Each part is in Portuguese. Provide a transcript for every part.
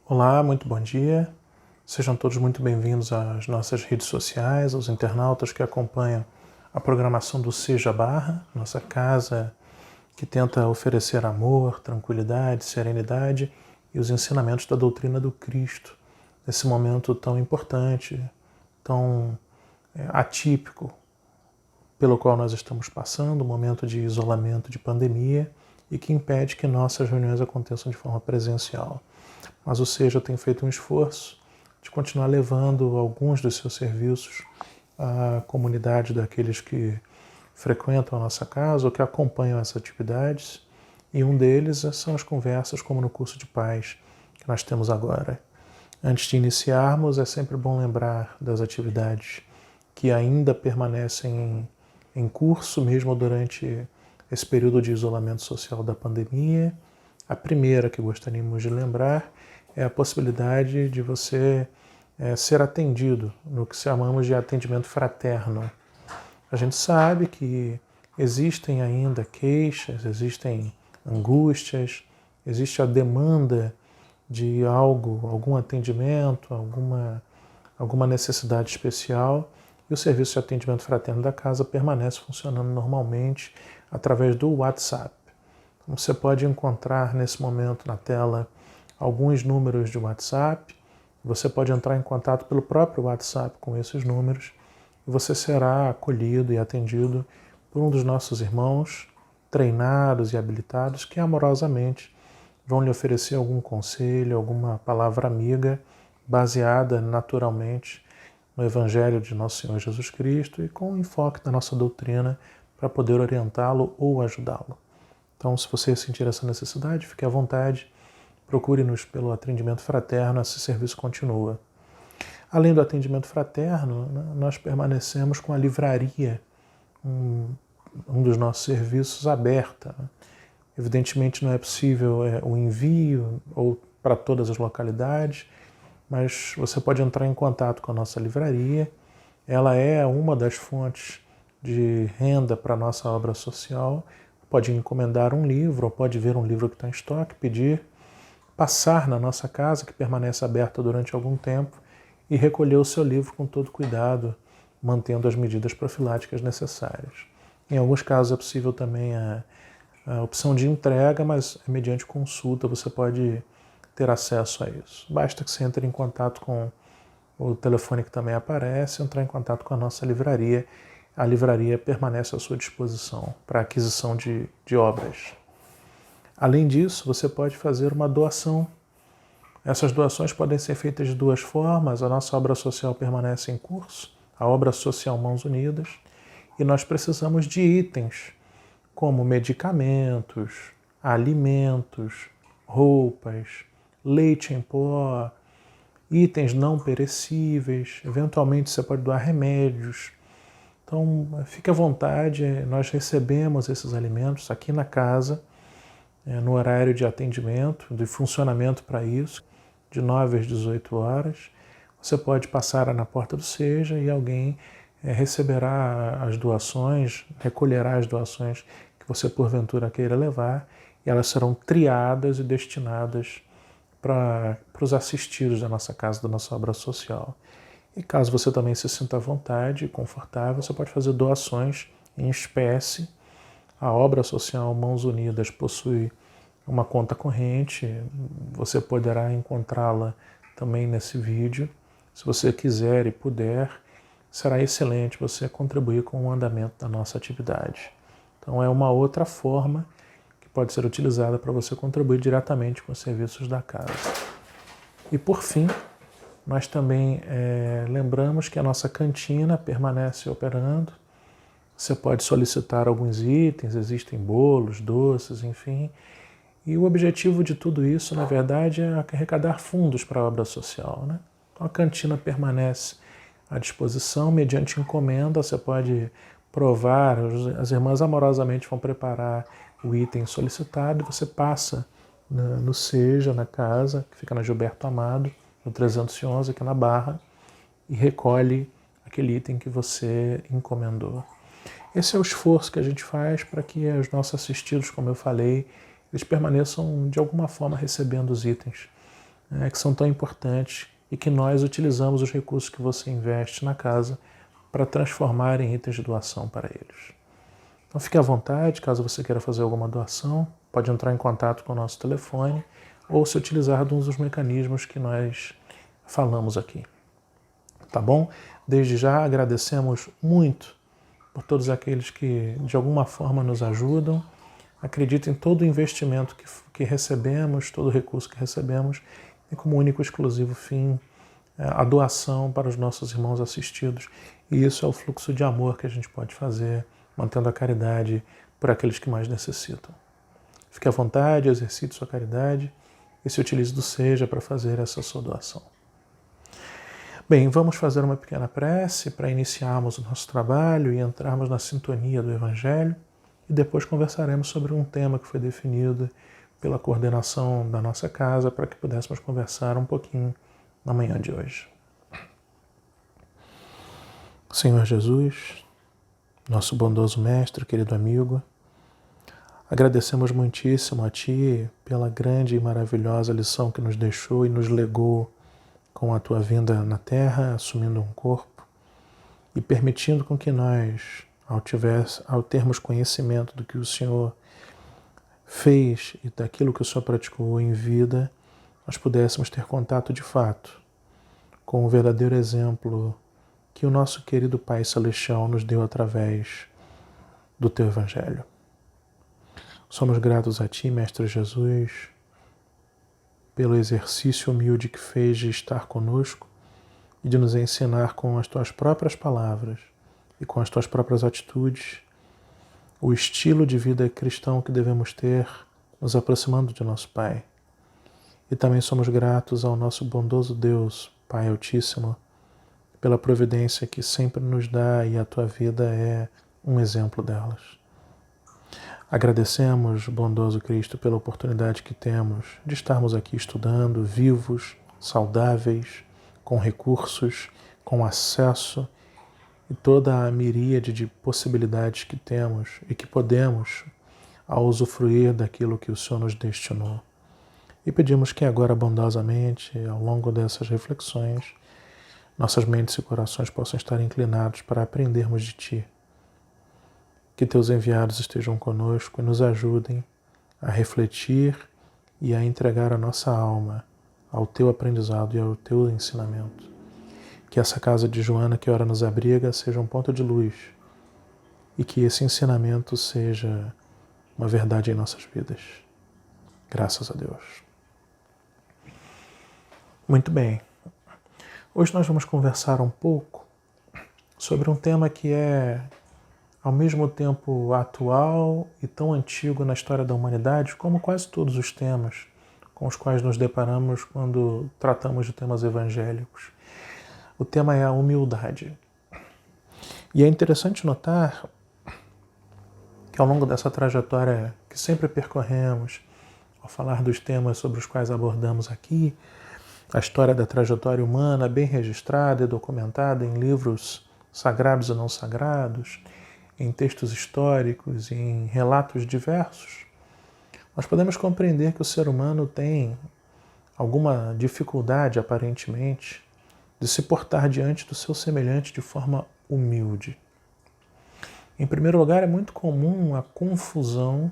Olá, muito bom dia. Sejam todos muito bem-vindos às nossas redes sociais, aos internautas que acompanham a programação do Seja Barra, nossa casa que tenta oferecer amor, tranquilidade, serenidade e os ensinamentos da doutrina do Cristo, nesse momento tão importante, tão atípico, pelo qual nós estamos passando, um momento de isolamento, de pandemia, e que impede que nossas reuniões aconteçam de forma presencial. Mas o Seja tem feito um esforço de continuar levando alguns dos seus serviços à comunidade daqueles que frequentam a nossa casa ou que acompanham essas atividades, e um deles são as conversas como no curso de paz que nós temos agora. Antes de iniciarmos, é sempre bom lembrar das atividades que ainda permanecem em curso, mesmo durante esse período de isolamento social da pandemia. A primeira que gostaríamos de lembrar é a possibilidade de você ser atendido no que chamamos de atendimento fraterno. A gente sabe que existem ainda queixas, existem angústias, existe a demanda de algo, algum atendimento, alguma necessidade especial, e o serviço de atendimento fraterno da casa permanece funcionando normalmente através do WhatsApp. Então, você pode encontrar nesse momento na tela alguns números de WhatsApp, você pode entrar em contato pelo próprio WhatsApp com esses números e você será acolhido e atendido por um dos nossos irmãos treinados e habilitados que amorosamente vão lhe oferecer algum conselho, alguma palavra amiga baseada naturalmente no Evangelho de Nosso Senhor Jesus Cristo e com o enfoque da nossa doutrina para poder orientá-lo ou ajudá-lo. Então, se você sentir essa necessidade, fique à vontade, procure-nos pelo atendimento fraterno, esse serviço continua. Além do atendimento fraterno, nós permanecemos com a livraria, um dos nossos serviços aberta. Evidentemente não é possível o envio ou para todas as localidades, mas você pode entrar em contato com a nossa livraria. Ela é uma das fontes de renda para a nossa obra social. Pode encomendar um livro, ou pode ver um livro que está em estoque, pedir, passar na nossa casa, que permanece aberta durante algum tempo, e recolher o seu livro com todo cuidado, mantendo as medidas profiláticas necessárias. Em alguns casos é possível também a opção de entrega, mas mediante consulta você pode ter acesso a isso. Basta que você entre em contato com o telefone que também aparece, entrar em contato com a nossa livraria. A livraria permanece à sua disposição para aquisição de obras. Além disso, você pode fazer uma doação. Essas doações podem ser feitas de duas formas. A nossa obra social permanece em curso, a obra social Mãos Unidas, e nós precisamos de itens como medicamentos, alimentos, roupas, leite em pó, itens não perecíveis, eventualmente você pode doar remédios. Então, fique à vontade, nós recebemos esses alimentos aqui na casa, no horário de atendimento, de funcionamento para isso, de 9 às 18 horas. Você pode passar na porta do Seja e alguém receberá as doações, recolherá as doações que você porventura queira levar, e elas serão triadas e destinadas para os assistidos da nossa casa, da nossa obra social. E caso você também se sinta à vontade e confortável, você pode fazer doações em espécie. A obra social Mãos Unidas possui uma conta corrente, você poderá encontrá-la também nesse vídeo. Se você quiser e puder, será excelente você contribuir com o andamento da nossa atividade. Então é uma outra forma que pode ser utilizada para você contribuir diretamente com os serviços da casa. E por fim, nós também lembramos que a nossa cantina permanece operando. Você pode solicitar alguns itens, existem bolos, doces, enfim. E o objetivo de tudo isso, na verdade, é arrecadar fundos para a obra social, né? Então a cantina permanece à disposição, mediante encomenda. Você pode provar, as irmãs amorosamente vão preparar o item solicitado e você passa no Seja, na casa, que fica na Gilberto Amado, no 311, aqui na Barra, e recolhe aquele item que você encomendou. Esse é o esforço que a gente faz para que os nossos assistidos, como eu falei, eles permaneçam de alguma forma recebendo os itens que são tão importantes e que nós utilizamos os recursos que você investe na casa para transformar em itens de doação para eles. Então fique à vontade, caso você queira fazer alguma doação, pode entrar em contato com o nosso telefone ou se utilizar de um dos mecanismos que nós falamos aqui. Tá bom? Desde já agradecemos muito por todos aqueles que de alguma forma nos ajudam. Acredito em todo o investimento que recebemos, todo o recurso que recebemos, e como único e exclusivo fim a doação para os nossos irmãos assistidos. E isso é o fluxo de amor que a gente pode fazer, mantendo a caridade por aqueles que mais necessitam. Fique à vontade, exercite sua caridade e se utilize do Seja para fazer essa sua doação. Bem, vamos fazer uma pequena prece para iniciarmos o nosso trabalho e entrarmos na sintonia do Evangelho e depois conversaremos sobre um tema que foi definido pela coordenação da nossa casa para que pudéssemos conversar um pouquinho na manhã de hoje. Senhor Jesus, nosso bondoso Mestre, querido amigo, agradecemos muitíssimo a Ti pela grande e maravilhosa lição que nos deixou e nos legou com a Tua vinda na Terra, assumindo um corpo e permitindo com que nós, ao termos conhecimento do que o Senhor fez e daquilo que o Senhor praticou em vida, nós pudéssemos ter contato de fato com o verdadeiro exemplo que o nosso querido Pai Celestial nos deu através do Teu Evangelho. Somos gratos a Ti, Mestre Jesus, pelo exercício humilde que fez de estar conosco e de nos ensinar com as Tuas próprias palavras e com as Tuas próprias atitudes o estilo de vida cristão que devemos ter nos aproximando de nosso Pai. E também somos gratos ao nosso bondoso Deus, Pai Altíssimo, pela providência que sempre nos dá e a Tua vida é um exemplo delas. Agradecemos, bondoso Cristo, pela oportunidade que temos de estarmos aqui estudando, vivos, saudáveis, com recursos, com acesso e toda a miríade de possibilidades que temos e que podemos ao usufruir daquilo que o Senhor nos destinou. E pedimos que agora, bondosamente, ao longo dessas reflexões, nossas mentes e corações possam estar inclinados para aprendermos de Ti. Que Teus enviados estejam conosco e nos ajudem a refletir e a entregar a nossa alma ao Teu aprendizado e ao Teu ensinamento. Que essa casa de Joana que ora nos abriga seja um ponto de luz e que esse ensinamento seja uma verdade em nossas vidas. Graças a Deus. Muito bem. Hoje nós vamos conversar um pouco sobre um tema que é ao mesmo tempo atual e tão antigo na história da humanidade como quase todos os temas com os quais nos deparamos quando tratamos de temas evangélicos. O tema é a humildade. E é interessante notar que ao longo dessa trajetória que sempre percorremos, ao falar dos temas sobre os quais abordamos aqui, a história da trajetória humana bem registrada e documentada em livros sagrados e não sagrados, em textos históricos e em relatos diversos, nós podemos compreender que o ser humano tem alguma dificuldade, aparentemente, de se portar diante do seu semelhante de forma humilde. Em primeiro lugar, é muito comum a confusão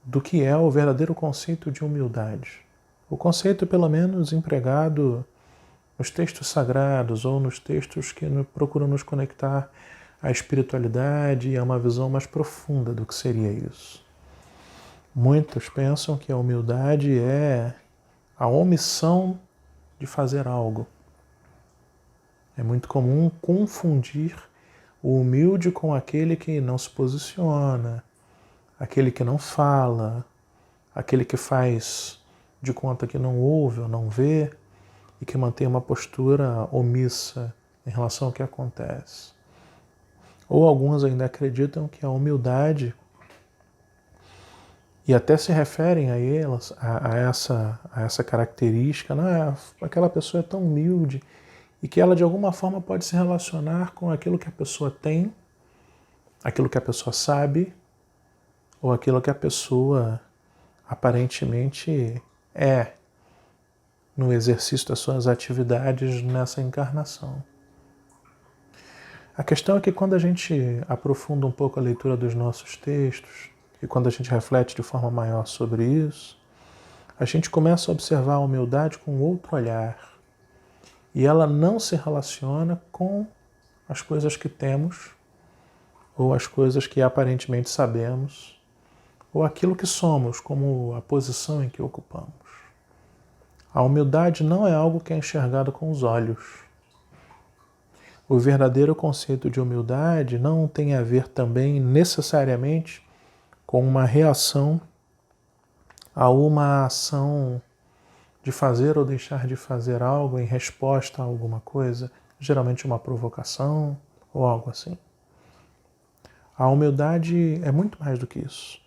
do que é o verdadeiro conceito de humildade. O conceito, pelo menos, empregado nos textos sagrados ou nos textos que procuram nos conectar à espiritualidade e a uma visão mais profunda do que seria isso. Muitos pensam que a humildade é a omissão de fazer algo. É muito comum confundir o humilde com aquele que não se posiciona, aquele que não fala, aquele que faz de conta que não ouve ou não vê e que mantém uma postura omissa em relação ao que acontece. Ou alguns ainda acreditam que a humildade, e até se referem a elas, a essa característica, não, aquela pessoa é tão humilde, e que ela de alguma forma pode se relacionar com aquilo que a pessoa tem, aquilo que a pessoa sabe, ou aquilo que a pessoa aparentemente é, no exercício das suas atividades nessa encarnação. A questão é que quando a gente aprofunda um pouco a leitura dos nossos textos e quando a gente reflete de forma maior sobre isso, a gente começa a observar a humildade com outro olhar. E ela não se relaciona com as coisas que temos, ou as coisas que aparentemente sabemos, ou aquilo que somos, como a posição em que ocupamos. A humildade não é algo que é enxergado com os olhos. O verdadeiro conceito de humildade não tem a ver também necessariamente com uma reação a uma ação de fazer ou deixar de fazer algo em resposta a alguma coisa, geralmente uma provocação ou algo assim. A humildade é muito mais do que isso.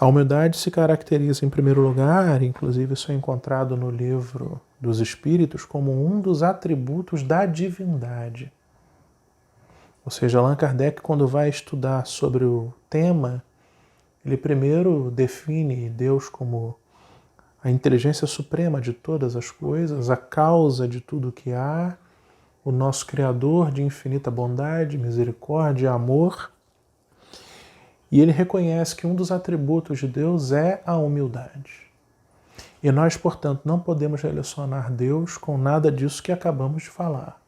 A humildade se caracteriza, em primeiro lugar, inclusive isso é encontrado no livro dos Espíritos, como um dos atributos da divindade. Ou seja, Allan Kardec, quando vai estudar sobre o tema, ele primeiro define Deus como a inteligência suprema de todas as coisas, a causa de tudo que há, o nosso Criador de infinita bondade, misericórdia e amor. E ele reconhece que um dos atributos de Deus é a humildade. E nós, portanto, não podemos relacionar Deus com nada disso que acabamos de falar.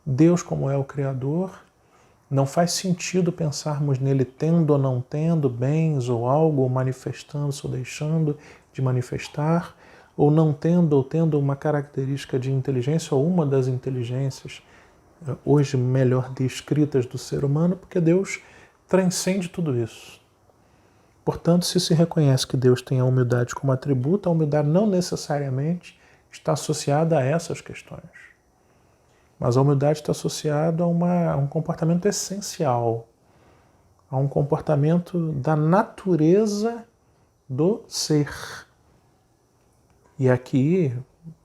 Deus, como é o Criador, não faz sentido pensarmos nele tendo ou não tendo bens ou algo, ou manifestando-se ou deixando de manifestar, ou não tendo ou tendo uma característica de inteligência ou uma das inteligências, hoje melhor descritas do ser humano, porque Deus transcende tudo isso. Portanto, se reconhece que Deus tem a humildade como atributo, a humildade não necessariamente está associada a essas questões. Mas a humildade está associada a um comportamento essencial, a um comportamento da natureza do ser. E aqui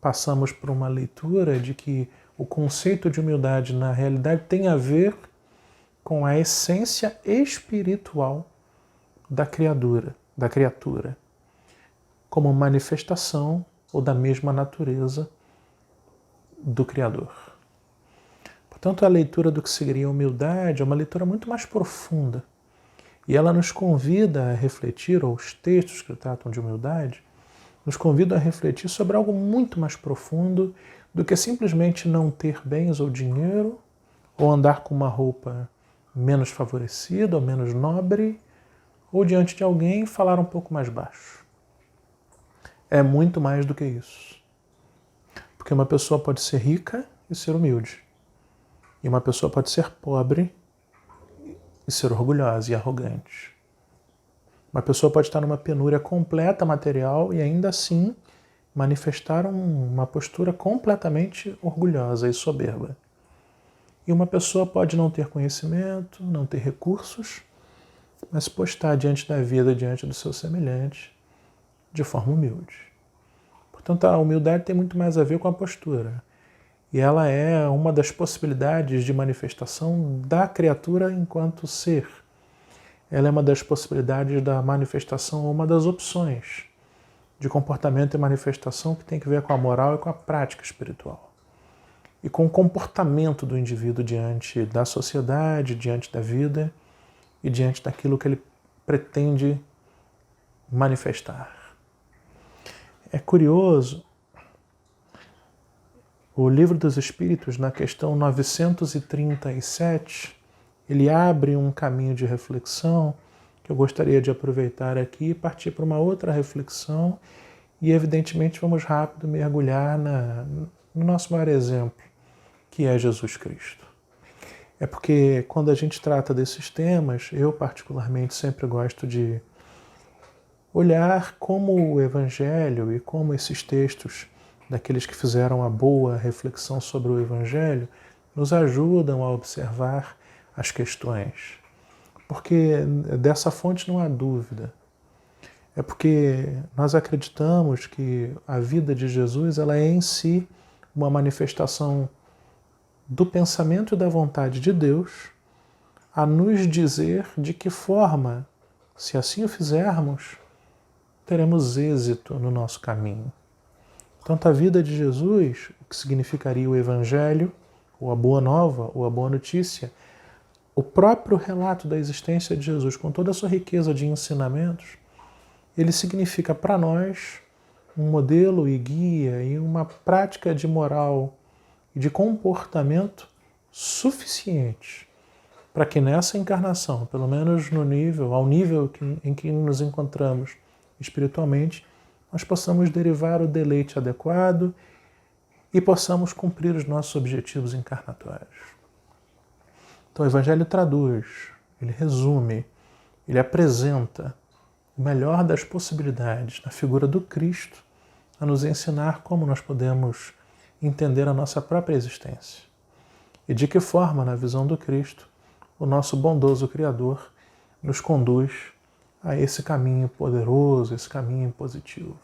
passamos por uma leitura de que o conceito de humildade na realidade tem a ver com a essência espiritual da criatura, como manifestação ou da mesma natureza do Criador. Portanto, a leitura do que seria humildade é uma leitura muito mais profunda. E ela nos convida a refletir, ou os textos que tratam de humildade, nos convidam a refletir sobre algo muito mais profundo do que simplesmente não ter bens ou dinheiro, ou andar com uma roupa menos favorecida ou menos nobre, ou diante de alguém falar um pouco mais baixo. É muito mais do que isso. Porque uma pessoa pode ser rica e ser humilde. E uma pessoa pode ser pobre e ser orgulhosa e arrogante. Uma pessoa pode estar numa penúria completa material e ainda assim manifestar uma postura completamente orgulhosa e soberba. E uma pessoa pode não ter conhecimento, não ter recursos, mas postar diante da vida, diante do seu semelhante, de forma humilde. Portanto, a humildade tem muito mais a ver com a postura. E ela é uma das possibilidades de manifestação da criatura enquanto ser. Ela é uma das possibilidades da manifestação, uma das opções de comportamento e manifestação que tem que ver com a moral e com a prática espiritual. E com o comportamento do indivíduo diante da sociedade, diante da vida e diante daquilo que ele pretende manifestar. É curioso, o Livro dos Espíritos, na questão 937, ele abre um caminho de reflexão que eu gostaria de aproveitar aqui e partir para uma outra reflexão e, evidentemente, vamos rápido mergulhar no nosso maior exemplo, que é Jesus Cristo. É porque quando a gente trata desses temas, eu particularmente sempre gosto de olhar como o Evangelho e como esses textos daqueles que fizeram a boa reflexão sobre o Evangelho nos ajudam a observar as questões. Porque dessa fonte não há dúvida. É porque nós acreditamos que a vida de Jesus ela é em si uma manifestação do pensamento e da vontade de Deus a nos dizer de que forma, se assim o fizermos, teremos êxito no nosso caminho. Tanto a vida de Jesus, o que significaria o Evangelho, ou a Boa Nova, ou a Boa Notícia, o próprio relato da existência de Jesus, com toda a sua riqueza de ensinamentos, ele significa para nós um modelo e guia e uma prática de moral e de comportamento suficiente para que nessa encarnação, pelo menos ao nível em que nos encontramos espiritualmente, nós possamos derivar o deleite adequado e possamos cumprir os nossos objetivos encarnatórios. Então o Evangelho traduz, ele resume, ele apresenta o melhor das possibilidades na figura do Cristo a nos ensinar como nós podemos entender a nossa própria existência e de que forma, na visão do Cristo, o nosso bondoso Criador nos conduz a esse caminho poderoso, esse caminho positivo.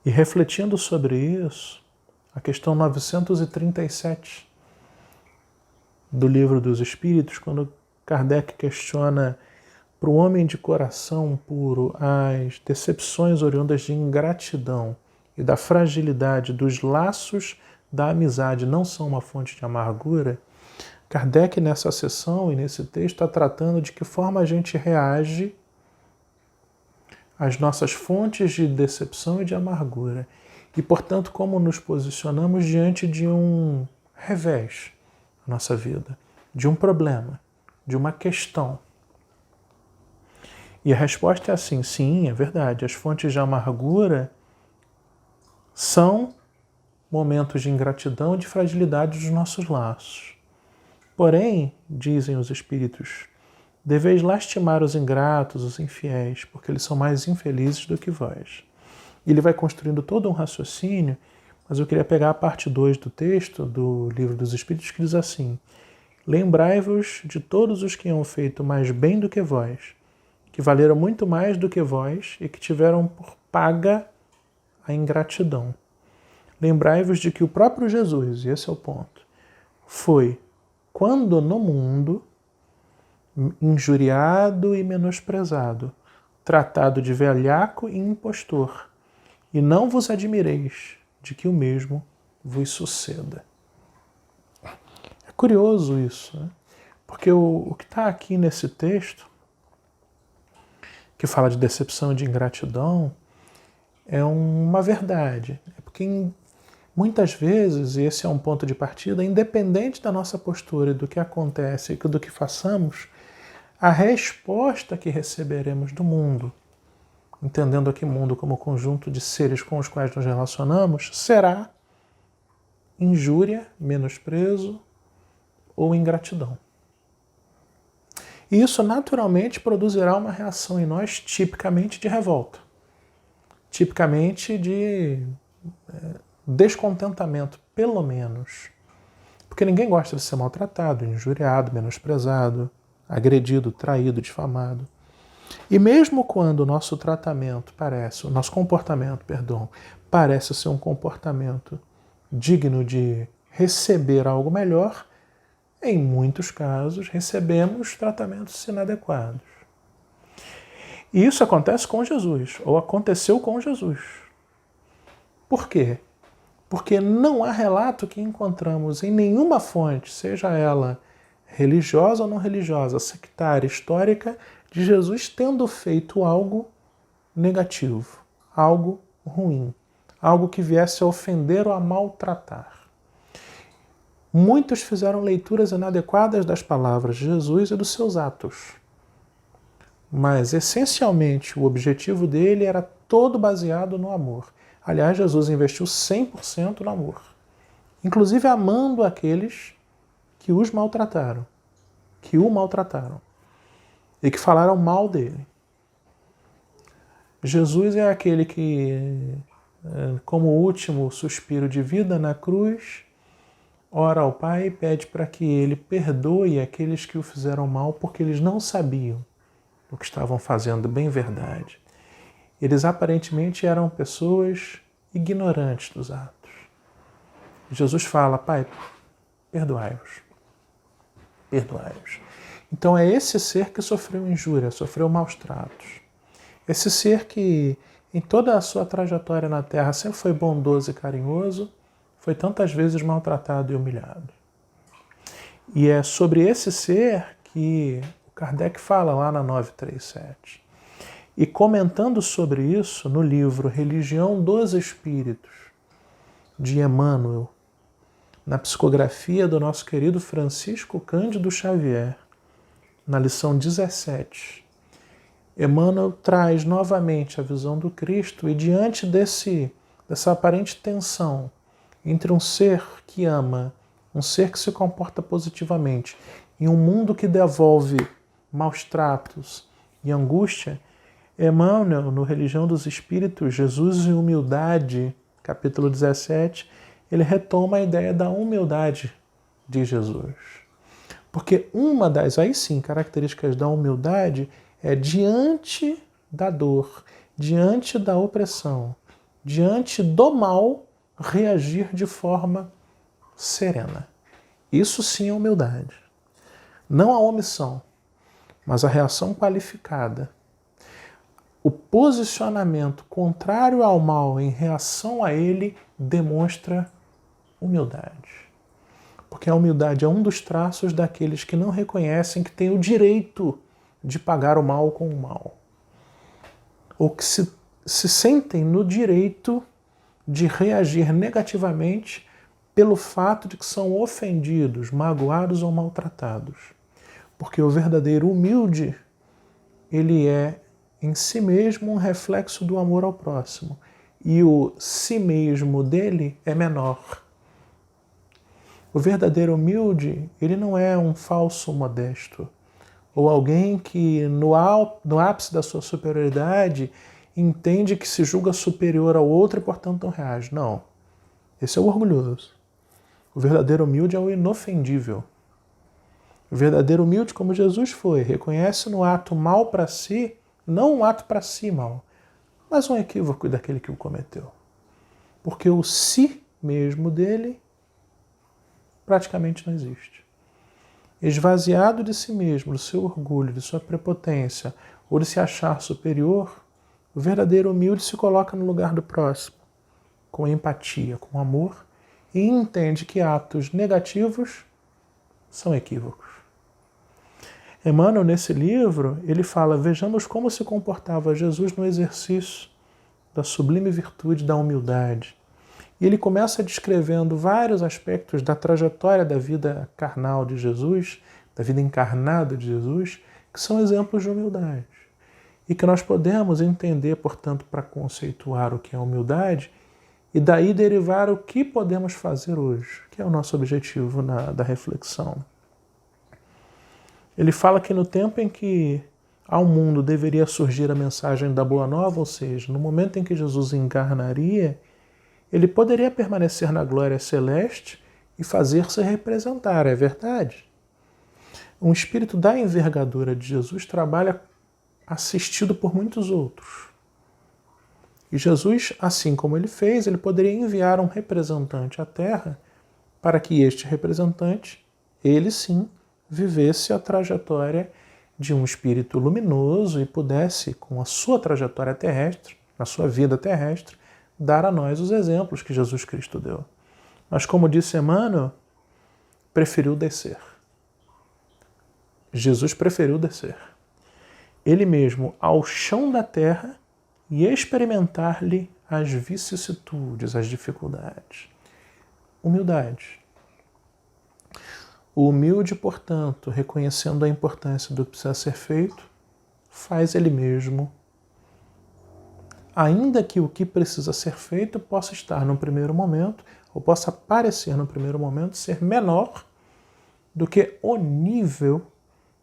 E refletindo sobre isso, a questão 937 do Livro dos Espíritos, quando Kardec questiona para o homem de coração puro as decepções oriundas de ingratidão e da fragilidade dos laços da amizade não são uma fonte de amargura, Kardec, nessa sessão e nesse texto, está tratando de que forma a gente reage às nossas fontes de decepção e de amargura. E, portanto, como nos posicionamos diante de um revés na nossa vida, de um problema, de uma questão. E a resposta é assim, sim, é verdade, as fontes de amargura são momentos de ingratidão e de fragilidade dos nossos laços. Porém, dizem os Espíritos, deveis lastimar os ingratos, os infiéis, porque eles são mais infelizes do que vós. E ele vai construindo todo um raciocínio, mas eu queria pegar a parte 2 do texto do Livro dos Espíritos, que diz assim: lembrai-vos de todos os que hão feito mais bem do que vós, que valeram muito mais do que vós e que tiveram por paga a ingratidão. Lembrai-vos de que o próprio Jesus, e esse é o ponto, foi, quando no mundo, injuriado e menosprezado, tratado de velhaco e impostor, e não vos admireis de que o mesmo vos suceda. É curioso isso, né? Porque o que está aqui nesse texto, que fala de decepção e de ingratidão, é uma verdade. É porque muitas vezes, e esse é um ponto de partida, independente da nossa postura e do que acontece e do que façamos, a resposta que receberemos do mundo, entendendo aqui mundo como conjunto de seres com os quais nos relacionamos, será injúria, menosprezo ou ingratidão. E isso naturalmente produzirá uma reação em nós tipicamente de revolta, tipicamente de descontentamento, pelo menos. Porque ninguém gosta de ser maltratado, injuriado, menosprezado, agredido, traído, difamado. E mesmo quando o nosso comportamento parece ser um comportamento digno de receber algo melhor, em muitos casos recebemos tratamentos inadequados. E isso acontece com Jesus, ou aconteceu com Jesus. Por quê? Porque não há relato que encontramos em nenhuma fonte, seja ela religiosa ou não religiosa, sectária, histórica, de Jesus tendo feito algo negativo, algo ruim, algo que viesse a ofender ou a maltratar. Muitos fizeram leituras inadequadas das palavras de Jesus e dos seus atos. Mas, essencialmente, o objetivo dele era todo baseado no amor. Aliás, Jesus investiu 100% no amor, inclusive amando aqueles que os maltrataram, que o maltrataram e que falaram mal dele. Jesus é aquele que, como último suspiro de vida na cruz, ora ao Pai e pede para que ele perdoe aqueles que o fizeram mal porque eles não sabiam o que estavam fazendo, bem verdade. Eles aparentemente eram pessoas ignorantes dos atos. Jesus fala: Pai, perdoai-os. Perdoai-os. Então é esse ser que sofreu injúria, sofreu maus tratos. Esse ser que, em toda a sua trajetória na Terra, sempre foi bondoso e carinhoso, foi tantas vezes maltratado e humilhado. E é sobre esse ser que o Kardec fala lá na 937. E comentando sobre isso no livro Religião dos Espíritos, de Emmanuel, na psicografia do nosso querido Francisco Cândido Xavier, na lição 17, Emmanuel traz novamente a visão do Cristo e diante dessa aparente tensão entre um ser que ama, um ser que se comporta positivamente, e um mundo que devolve maus tratos e angústia, Emmanuel, no Religião dos Espíritos, Jesus e Humildade, capítulo 17, ele retoma a ideia da humildade de Jesus. Porque uma das, aí sim, características da humildade é diante da dor, diante da opressão, diante do mal, reagir de forma serena. Isso sim é humildade. Não a omissão, mas a reação qualificada. O posicionamento contrário ao mal em reação a ele demonstra humildade. Porque a humildade é um dos traços daqueles que não reconhecem que têm o direito de pagar o mal com o mal. Ou que se sentem no direito de reagir negativamente pelo fato de que são ofendidos, magoados ou maltratados. Porque o verdadeiro humilde, ele é em si mesmo um reflexo do amor ao próximo. E o si mesmo dele é menor. O verdadeiro humilde, ele não é um falso modesto, ou alguém que no ápice da sua superioridade entende que se julga superior ao outro e portanto não reage. Não. Esse é o orgulhoso. O verdadeiro humilde é o inofendível. O verdadeiro humilde, como Jesus foi, reconhece no ato mal para si, não um ato para si mal, mas um equívoco daquele que o cometeu. Porque o si mesmo dele praticamente não existe. Esvaziado de si mesmo, do seu orgulho, de sua prepotência, ou de se achar superior, o verdadeiro humilde se coloca no lugar do próximo, com empatia, com amor, e entende que atos negativos são equívocos. Emmanuel, nesse livro, ele fala: vejamos como se comportava Jesus no exercício da sublime virtude da humildade. E ele começa descrevendo vários aspectos da trajetória da vida carnal de Jesus, da vida encarnada de Jesus, que são exemplos de humildade. E que nós podemos entender, portanto, para conceituar o que é humildade, e daí derivar o que podemos fazer hoje, que é o nosso objetivo da reflexão. Ele fala que no tempo em que ao mundo deveria surgir a mensagem da Boa Nova, ou seja, no momento em que Jesus encarnaria, ele poderia permanecer na glória celeste e fazer-se representar, é verdade. Um espírito da envergadura de Jesus trabalha assistido por muitos outros. E Jesus, assim como ele fez, ele poderia enviar um representante à Terra para que este representante, ele sim, vivesse a trajetória de um espírito luminoso e pudesse, com a sua trajetória terrestre, na sua vida terrestre, dar a nós os exemplos que Jesus Cristo deu. Mas, como disse Emmanuel, preferiu descer. Jesus preferiu descer. Ele mesmo ao chão da terra e experimentar-lhe as vicissitudes, as dificuldades. Humildade. O humilde, portanto, reconhecendo a importância do que precisa ser feito, faz ele mesmo, ainda que o que precisa ser feito possa estar no primeiro momento, ou possa parecer no primeiro momento ser menor do que o nível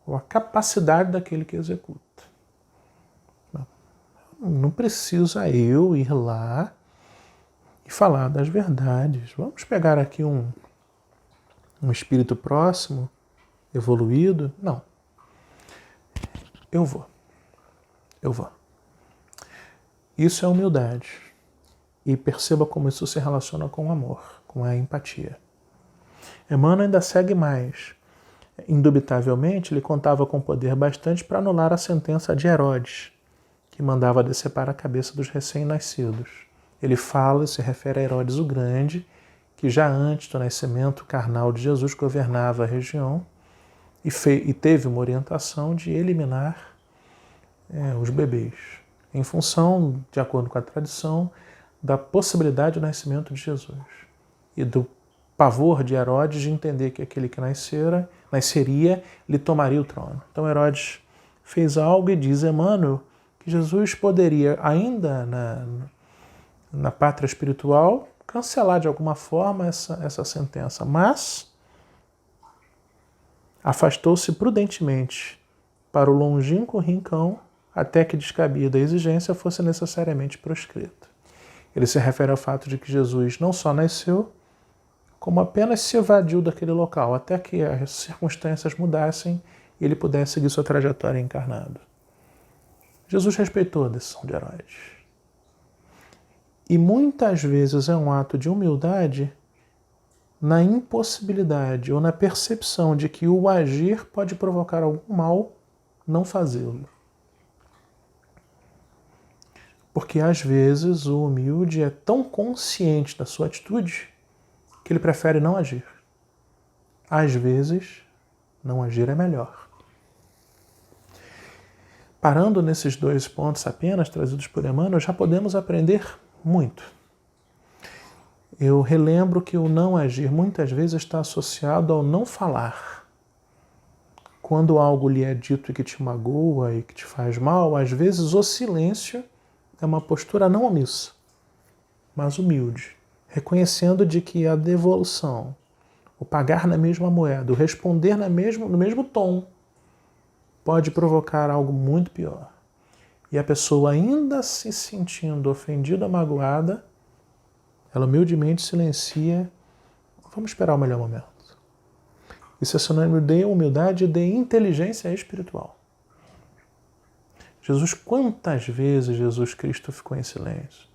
ou a capacidade daquele que executa. Não precisa eu ir lá e falar das verdades. Vamos pegar aqui um espírito próximo, evoluído? Não. Eu vou. Isso é humildade. E perceba como isso se relaciona com o amor, com a empatia. Emmanuel ainda segue mais. Indubitavelmente, ele contava com poder bastante para anular a sentença de Herodes, que mandava decepar a cabeça dos recém-nascidos. Ele fala e se refere a Herodes o Grande, que já antes do nascimento carnal de Jesus governava a região e teve uma orientação de eliminar os bebês, em função, de acordo com a tradição, da possibilidade do nascimento de Jesus e do pavor de Herodes de entender que aquele que nasceria lhe tomaria o trono. Então Herodes fez algo e diz Emmanuel que Jesus poderia, ainda na pátria espiritual, cancelar de alguma forma essa sentença, mas afastou-se prudentemente para o longínquo rincão até que descabida a exigência fosse necessariamente proscrita. Ele se refere ao fato de que Jesus não só nasceu, como apenas se evadiu daquele local, até que as circunstâncias mudassem e ele pudesse seguir sua trajetória encarnado. Jesus respeitou a decisão de Herodes. E muitas vezes é um ato de humildade na impossibilidade ou na percepção de que o agir pode provocar algum mal, não fazê-lo. Porque às vezes o humilde é tão consciente da sua atitude que ele prefere não agir. Às vezes, não agir é melhor. Parando nesses dois pontos apenas trazidos por Emmanuel, já podemos aprender muito. Eu relembro que o não agir muitas vezes está associado ao não falar. Quando algo lhe é dito e que te magoa e que te faz mal, às vezes o silêncio é uma postura não omissa, mas humilde, reconhecendo de que a devolução, o pagar na mesma moeda, o responder no mesmo tom, pode provocar algo muito pior. E a pessoa, ainda se sentindo ofendida, magoada, ela humildemente silencia. Vamos esperar o melhor momento. Isso é sinônimo de humildade e de inteligência espiritual. Quantas vezes Jesus Cristo ficou em silêncio?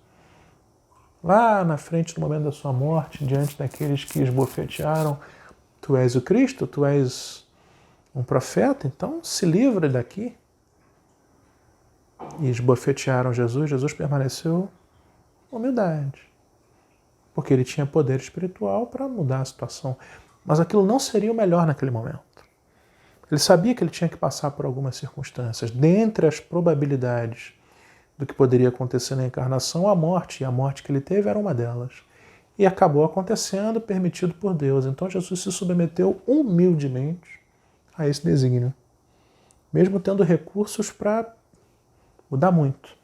Lá na frente, no momento da sua morte, diante daqueles que esbofetearam, tu és o Cristo, tu és um profeta, então se livre daqui. E esbofetearam Jesus permaneceu humildade, porque ele tinha poder espiritual para mudar a situação. Mas aquilo não seria o melhor naquele momento. Ele sabia que ele tinha que passar por algumas circunstâncias. Dentre as probabilidades do que poderia acontecer na encarnação, a morte. E a morte que ele teve era uma delas. E acabou acontecendo, permitido por Deus. Então Jesus se submeteu humildemente a esse desígnio, mesmo tendo recursos para mudar muito.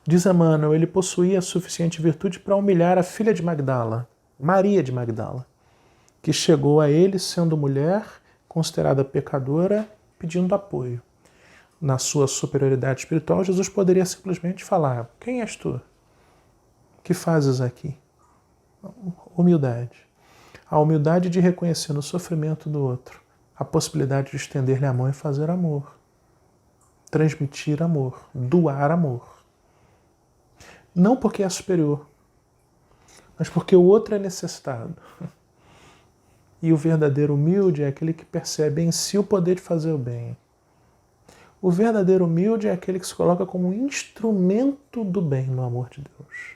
Diz Emmanuel, ele possuía suficiente virtude para humilhar a filha de Magdala, Maria de Magdala, que chegou a ele sendo mulher, considerada pecadora, pedindo apoio. Na sua superioridade espiritual, Jesus poderia simplesmente falar: quem és tu? O que fazes aqui? Humildade. A humildade de reconhecer no sofrimento do outro a possibilidade de estender-lhe a mão e fazer amor. Transmitir amor, doar amor. Não porque é superior, mas porque o outro é necessitado. E o verdadeiro humilde é aquele que percebe em si o poder de fazer o bem. O verdadeiro humilde é aquele que se coloca como instrumento do bem no amor de Deus.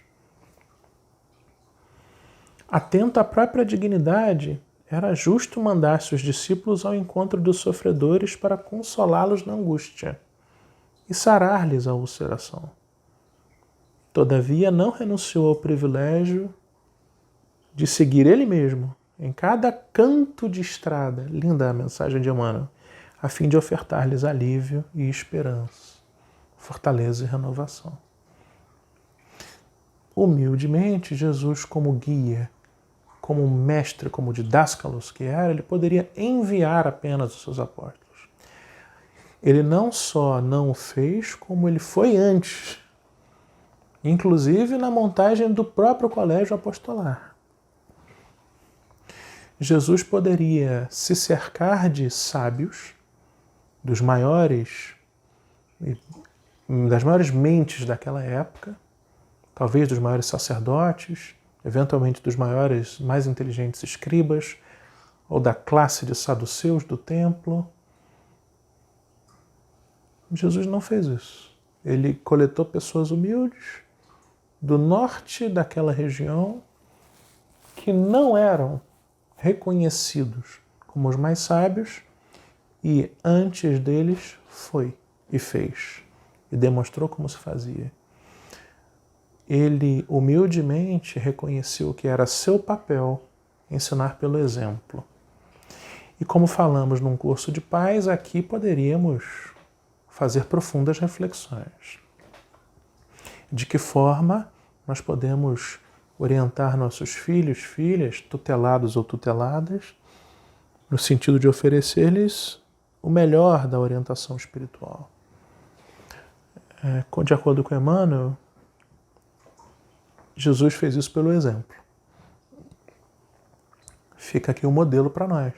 Atento à própria dignidade, era justo mandar seus discípulos ao encontro dos sofredores para consolá-los na angústia e sarar-lhes a ulceração. Todavia, não renunciou ao privilégio de seguir ele mesmo em cada canto de estrada, linda a mensagem de Emmanuel, a fim de ofertar-lhes alívio e esperança, fortaleza e renovação. Humildemente, Jesus, como guia, como mestre, como didáscalos que era, ele poderia enviar apenas os seus apóstolos. Ele não só não o fez, como ele foi antes, inclusive na montagem do próprio colégio apostolar. Jesus poderia se cercar de sábios, das maiores mentes daquela época, talvez dos maiores sacerdotes, eventualmente dos maiores, mais inteligentes escribas, ou da classe de saduceus do templo. Jesus não fez isso. Ele coletou pessoas humildes do norte daquela região que não eram reconhecidos como os mais sábios, e antes deles foi e fez e demonstrou como se fazia. Ele humildemente reconheceu que era seu papel ensinar pelo exemplo. E como falamos num curso de paz, aqui poderíamos fazer profundas reflexões. De que forma nós podemos orientar nossos filhos, filhas, tutelados ou tuteladas, no sentido de oferecer-lhes o melhor da orientação espiritual. De acordo com Emmanuel, Jesus fez isso pelo exemplo. Fica aqui um modelo para nós,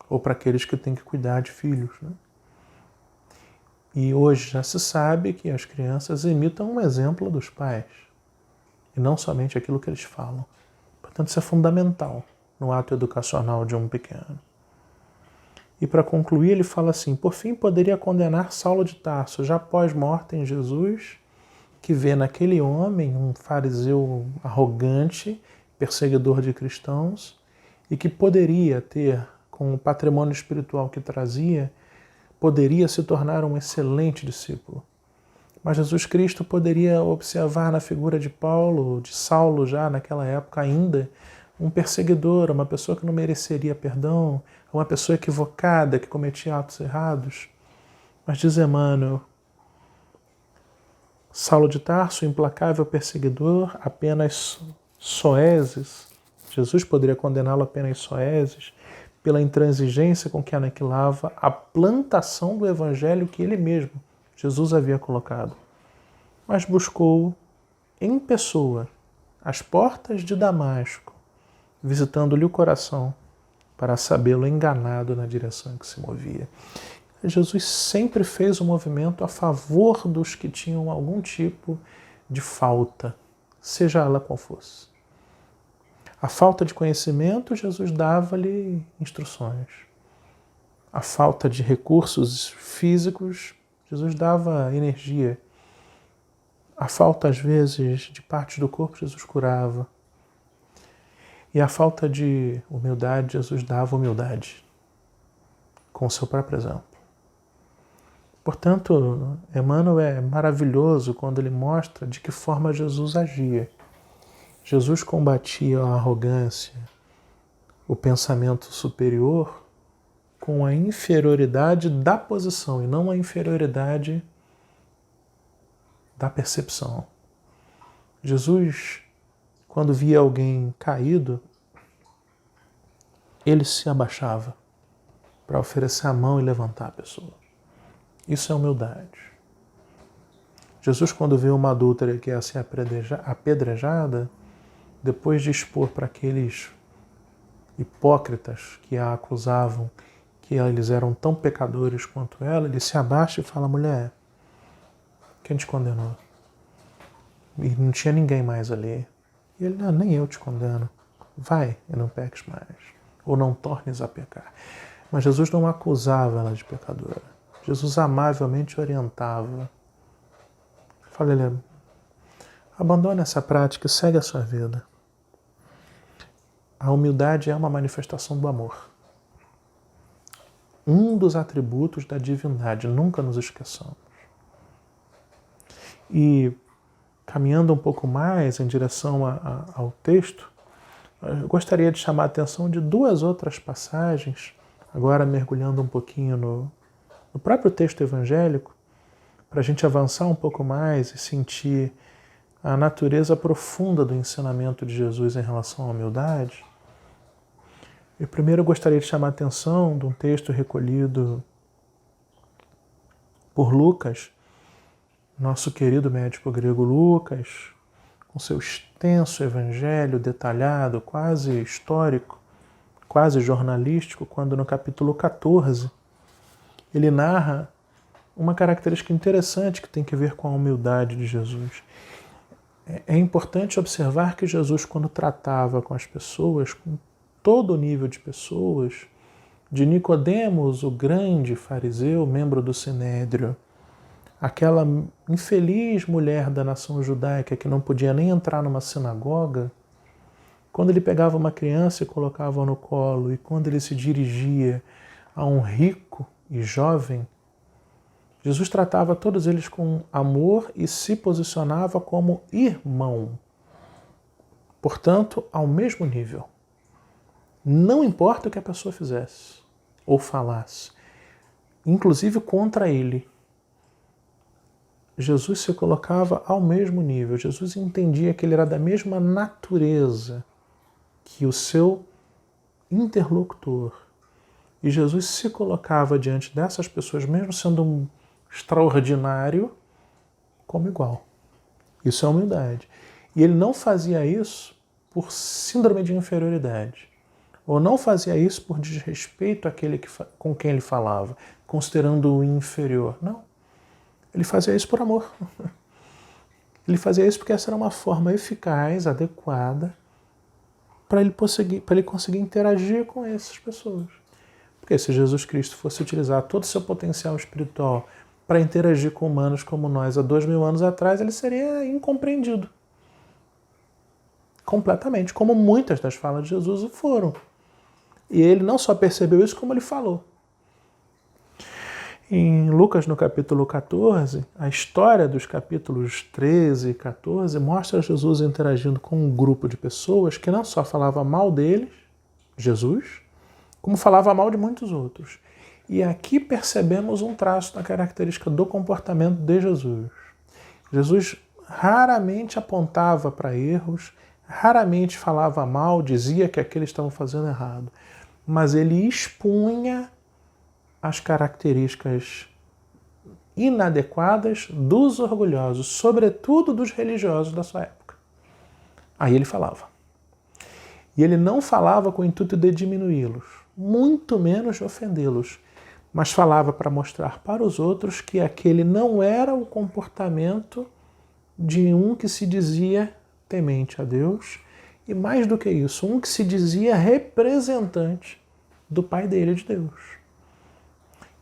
ou para aqueles que têm que cuidar de filhos, né? E hoje já se sabe que as crianças imitam um exemplo dos pais, e não somente aquilo que eles falam. Portanto, isso é fundamental no ato educacional de um pequeno. E para concluir, ele fala assim: por fim, poderia condenar Saulo de Tarso, já pós-morte em Jesus, que vê naquele homem um fariseu arrogante, perseguidor de cristãos, e que poderia ter, com o patrimônio espiritual que trazia, poderia se tornar um excelente discípulo. Mas Jesus Cristo poderia observar na figura de Paulo, de Saulo já naquela época ainda, um perseguidor, uma pessoa que não mereceria perdão, uma pessoa equivocada, que cometia atos errados. Mas diz Emmanuel, Saulo de Tarso, implacável perseguidor, apenas soezes. Jesus poderia condená-lo apenas soezes, pela intransigência com que aniquilava a plantação do evangelho que ele mesmo, Jesus, havia colocado. Mas buscou em pessoa as portas de Damasco, visitando-lhe o coração, para sabê-lo enganado na direção em que se movia. Jesus sempre fez um movimento a favor dos que tinham algum tipo de falta, seja ela qual fosse. A falta de conhecimento, Jesus dava-lhe instruções. A falta de recursos físicos, Jesus dava energia. A falta, às vezes, de partes do corpo, Jesus curava. E a falta de humildade, Jesus dava humildade, com o seu próprio exemplo. Portanto, Emmanuel é maravilhoso quando ele mostra de que forma Jesus agia. Jesus combatia a arrogância, o pensamento superior, com a inferioridade da posição e não a inferioridade da percepção. Jesus, quando via alguém caído, ele se abaixava para oferecer a mão e levantar a pessoa. Isso é humildade. Jesus, quando vê uma adúltera que ia ser apedrejada, depois de expor para aqueles hipócritas que a acusavam que eles eram tão pecadores quanto ela, ele se abaixa e fala: mulher, quem te condenou? E não tinha ninguém mais ali. E ele: não, nem eu te condeno. Vai e não peques mais. Ou não tornes a pecar. Mas Jesus não acusava ela de pecadora. Jesus amavelmente orientava. Fala: abandone essa prática e segue a sua vida. A humildade é uma manifestação do amor. Um dos atributos da divindade, nunca nos esqueçamos. E caminhando um pouco mais em direção ao texto, eu gostaria de chamar a atenção de duas outras passagens, agora mergulhando um pouquinho no próprio texto evangélico, para a gente avançar um pouco mais e sentir a natureza profunda do ensinamento de Jesus em relação à humildade. E primeiro eu gostaria de chamar a atenção de um texto recolhido por Lucas, nosso querido médico grego Lucas, com seu extenso evangelho detalhado, quase histórico, quase jornalístico, quando no capítulo 14 ele narra uma característica interessante que tem que ver com a humildade de Jesus. É importante observar que Jesus, quando tratava com as pessoas, com todo o nível de pessoas, de Nicodemos, o grande fariseu, membro do Sinédrio, Aquela infeliz mulher da nação judaica que não podia nem entrar numa sinagoga, quando ele pegava uma criança e colocava no colo, e quando ele se dirigia a um rico e jovem, Jesus tratava todos eles com amor e se posicionava como irmão. Portanto, ao mesmo nível. Não importa o que a pessoa fizesse ou falasse, inclusive contra ele, Jesus se colocava ao mesmo nível. Jesus entendia que ele era da mesma natureza que o seu interlocutor. E Jesus se colocava diante dessas pessoas, mesmo sendo um extraordinário, como igual. Isso é humildade. E ele não fazia isso por síndrome de inferioridade. Ou não fazia isso por desrespeito àquele com quem ele falava, considerando-o inferior. Não. Ele fazia isso por amor. Ele fazia isso porque essa era uma forma eficaz, adequada, para ele conseguir interagir com essas pessoas. Porque se Jesus Cristo fosse utilizar todo o seu potencial espiritual para interagir com humanos como nós há 2000 anos atrás, ele seria incompreendido. Completamente, como muitas das falas de Jesus o foram. E ele não só percebeu isso, como ele falou. Em Lucas, no capítulo 14, a história dos capítulos 13 e 14 mostra Jesus interagindo com um grupo de pessoas que não só falava mal deles, Jesus, como falava mal de muitos outros. E aqui percebemos um traço da característica do comportamento de Jesus. Jesus raramente apontava para erros, raramente falava mal, dizia que aqueles estavam fazendo errado, mas ele expunha as características inadequadas dos orgulhosos, sobretudo dos religiosos da sua época. Aí ele falava. E ele não falava com o intuito de diminuí-los, muito menos de ofendê-los, mas falava para mostrar para os outros que aquele não era o comportamento de um que se dizia temente a Deus, e mais do que isso, um que se dizia representante do Pai dele, de Deus.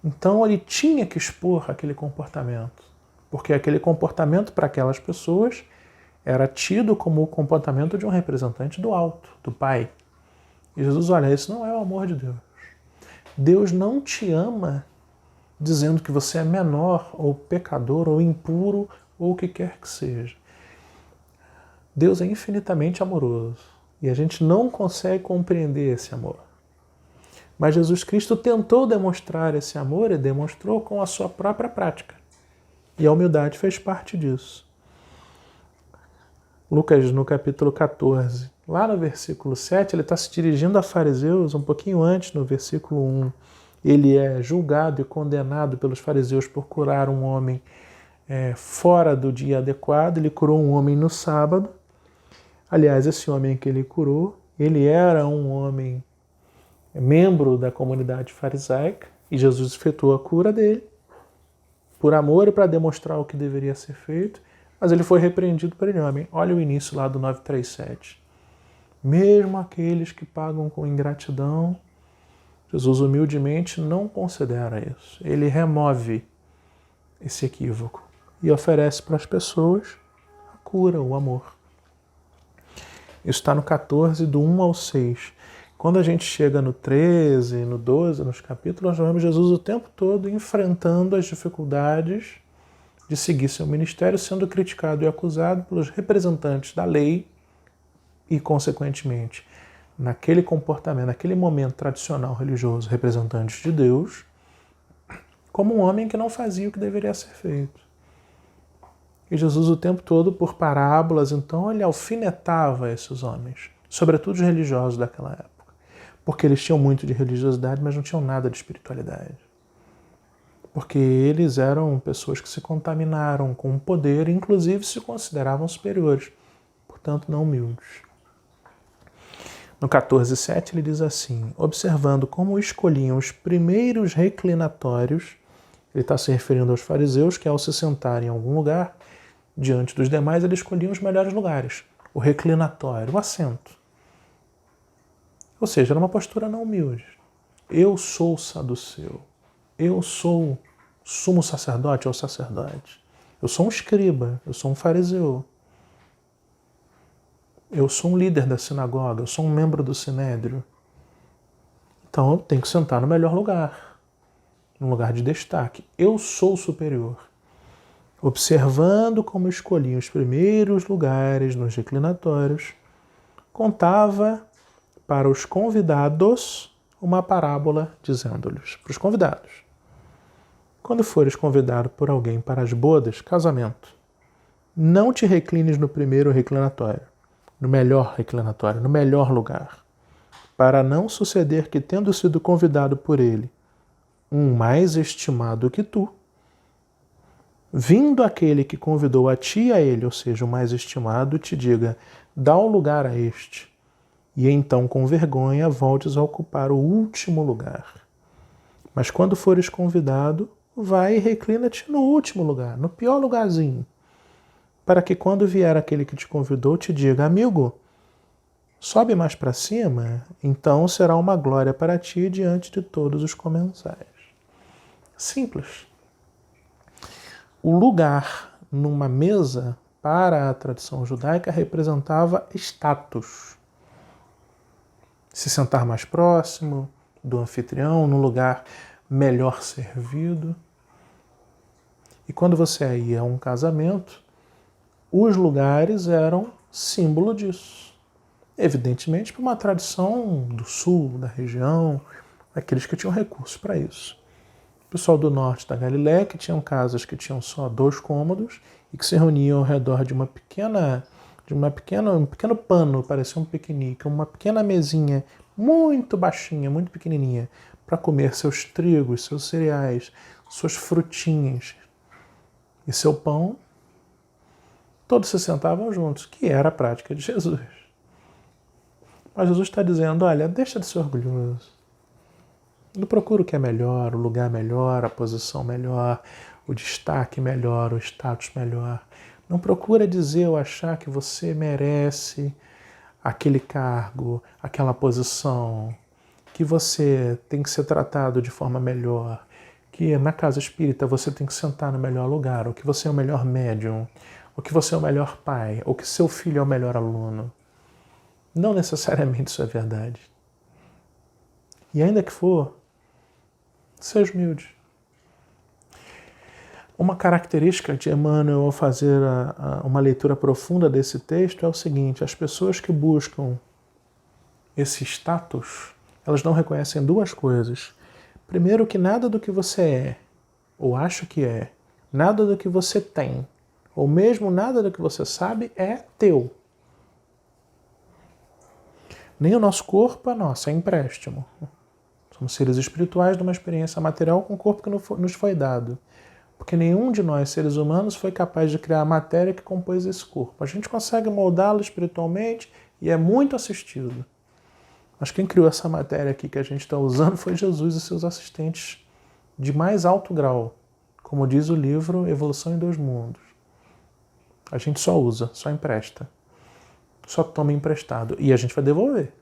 Então ele tinha que expor aquele comportamento, porque aquele comportamento para aquelas pessoas era tido como o comportamento de um representante do alto, do Pai. E Jesus, olha, isso não é o amor de Deus. Deus não te ama dizendo que você é menor, ou pecador, ou impuro, ou o que quer que seja. Deus é infinitamente amoroso e a gente não consegue compreender esse amor. Mas Jesus Cristo tentou demonstrar esse amor e demonstrou com a sua própria prática. E a humildade fez parte disso. Lucas, no capítulo 14, lá no versículo 7, ele está se dirigindo a fariseus, um pouquinho antes, no versículo 1. Ele é julgado e condenado pelos fariseus por curar um homem fora do dia adequado. Ele curou um homem no sábado. Aliás, esse homem que ele curou, ele era um homem membro da comunidade farisaica, e Jesus efetuou a cura dele, por amor e para demonstrar o que deveria ser feito, mas ele foi repreendido por ele. Homem, olha o início lá do 937. Mesmo aqueles que pagam com ingratidão, Jesus humildemente não considera isso. Ele remove esse equívoco e oferece para as pessoas a cura, o amor. Isso está no 14, do 1 ao 6. Quando a gente chega no 13, no 12, nos capítulos, nós vemos Jesus o tempo todo enfrentando as dificuldades de seguir seu ministério, sendo criticado e acusado pelos representantes da lei e, consequentemente, naquele comportamento, naquele momento tradicional religioso, representantes de Deus, como um homem que não fazia o que deveria ser feito. E Jesus o tempo todo, por parábolas, então, ele alfinetava esses homens, sobretudo os religiosos daquela época. Porque eles tinham muito de religiosidade, mas não tinham nada de espiritualidade. Porque eles eram pessoas que se contaminaram com o poder e, inclusive, se consideravam superiores, portanto, não humildes. No 14:7 ele diz assim: observando como escolhiam os primeiros reclinatórios, ele está se referindo aos fariseus que, ao se sentarem em algum lugar, diante dos demais, eles escolhiam os melhores lugares, o reclinatório, o assento. Ou seja, era uma postura não humilde. Eu sou saduceu. Eu sou sumo sacerdote ou sacerdote. Eu sou um escriba, eu sou um fariseu. Eu sou um líder da sinagoga, eu sou um membro do sinédrio. Então eu tenho que sentar no melhor lugar, no lugar de destaque. Eu sou o superior. Observando como escolhiam os primeiros lugares nos reclinatórios, contava para os convidados uma parábola, dizendo-lhes, para os convidados: quando fores convidado por alguém para as bodas, casamento, não te reclines no primeiro reclinatório, no melhor lugar, para não suceder que, tendo sido convidado por ele, um mais estimado que tu, vindo aquele que convidou a ti e a ele, ou seja, o mais estimado, te diga: dá um lugar a este, e então com vergonha voltes a ocupar o último lugar. Mas quando fores convidado, vai e reclina-te no último lugar, no pior lugarzinho, para que quando vier aquele que te convidou te diga: amigo, sobe mais para cima, então será uma glória para ti diante de todos os comensais. Simples. O lugar numa mesa, para a tradição judaica, representava status. Se sentar mais próximo do anfitrião, num lugar melhor servido. E quando você ia a um casamento, os lugares eram símbolo disso. Evidentemente, por uma tradição do sul, da região, aqueles que tinham recursos para isso. O pessoal do norte da Galiléia, que tinham casas que tinham só 2 cômodos e que se reuniam ao redor de um pequeno pano, parecia um piquenique, uma pequena mesinha muito baixinha, muito pequenininha, para comer seus trigos, seus cereais, suas frutinhas e seu pão. Todos se sentavam juntos, que era a prática de Jesus. Mas Jesus está dizendo: olha, deixa de ser orgulhoso. Não procura o que é melhor, o lugar melhor, a posição melhor, o destaque melhor, o status melhor. Não procura dizer ou achar que você merece aquele cargo, aquela posição, que você tem que ser tratado de forma melhor, que na casa espírita você tem que sentar no melhor lugar, ou que você é o melhor médium, ou que você é o melhor pai, ou que seu filho é o melhor aluno. Não necessariamente isso é verdade. E ainda que for, seja humilde. Uma característica de Emmanuel ao fazer uma leitura profunda desse texto é o seguinte: as pessoas que buscam esse status, elas não reconhecem 2 coisas. Primeiro, que nada do que você é, ou acha que é, nada do que você tem, ou mesmo nada do que você sabe é teu. Nem o nosso corpo é nosso, é empréstimo. Somos seres espirituais de uma experiência material com o corpo que nos foi dado. Porque nenhum de nós, seres humanos, foi capaz de criar a matéria que compôs esse corpo. A gente consegue moldá-lo espiritualmente e é muito assistido. Mas quem criou essa matéria aqui que a gente está usando foi Jesus e seus assistentes de mais alto grau. Como diz o livro Evolução em 2 Mundos. A gente só usa, só empresta. Só toma emprestado. E a gente vai devolver.